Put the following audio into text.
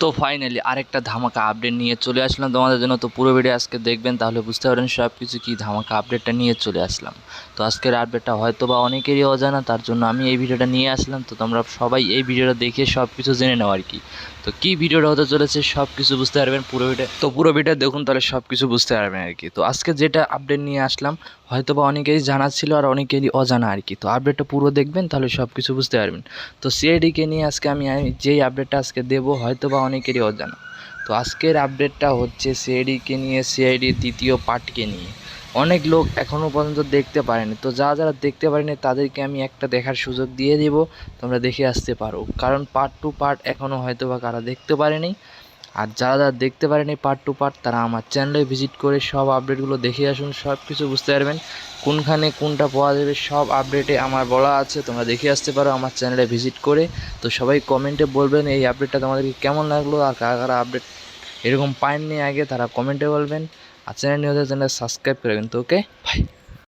তো ফাইনালি আরেকটা ধামাকা আপডেট নিয়ে চলে আসলাম তোমাদের জন্য। তো পুরো ভিডিও আজকে দেখবেন, তাহলে বুঝতে পারেন সব কিছু কী ধামাকা আপডেটটা নিয়ে চলে আসলাম। তো আজকের আপডেটটা হয়তো বা অনেকেরই অজানা, তার জন্য আমি এই ভিডিওটা নিয়ে আসলাম। তো তোমরা সবাই এই ভিডিওটা দেখে সব কিছু জেনে নাও আর কি। তো কী ভিডিওটা হতে চলেছে সব কিছু বুঝতে পারবেন পুরো ভিডিও। তো পুরো ভিডিও দেখুন, তাহলে সব কিছু বুঝতে পারবেন আর কি। তো আজকে যেটা আপডেট নিয়ে আসলাম হয়তো বা অনেকেরই জানা ছিল আর অনেকেরই অজানা আর কি। তো আপডেটটা পুরো দেখবেন, তাহলে সব কিছু বুঝতে পারবেন। তো সিআইডিকে নিয়ে আজকে আমি যেই আপডেটটা আজকে দেবো হয়তো বা অনেকেরই অজানা। তো আজকের আপডেটটা হচ্ছে সিআইডিকে নিয়ে, সিআইডির দ্বিতীয় পার্টকে নিয়ে। অনেক লোক এখনও পর্যন্ত দেখতে পারেনি, তো যারা দেখতে পারেনি তাদেরকে আমি একটা দেখার সুযোগ দিয়ে দেব, তোমরা দেখে আসতে পারো। কারণ পার্ট টু পার্ট এখনও হয়তো বা কারা দেখতে পারেনি। আর যারা দেখতে পারেনি পার্ট টু পার্ট, তারা আমার চ্যানেলে ভিজিট করে সব আপডেটগুলো দেখে আসুন, সব কিছু বুঝতে পারবেন। কোনখানে কোনটা পাওয়া যাবে সব আপডেটে আমার বলা আছে, তোমরা দেখে আসতে পারো আমার চ্যানেলে ভিজিট করে। তো সবাই কমেন্টে বলবেন এই আপডেটটা তোমাদেরকে কেমন লাগলো, আর কারা কারা আপডেট এরকম পাননি আগে তারা কমেন্টে বলবেন। আর চ্যানেল নিয়ে চ্যানেল সাবস্ক্রাইব করে রাখবেন। তো ওকে, বাই।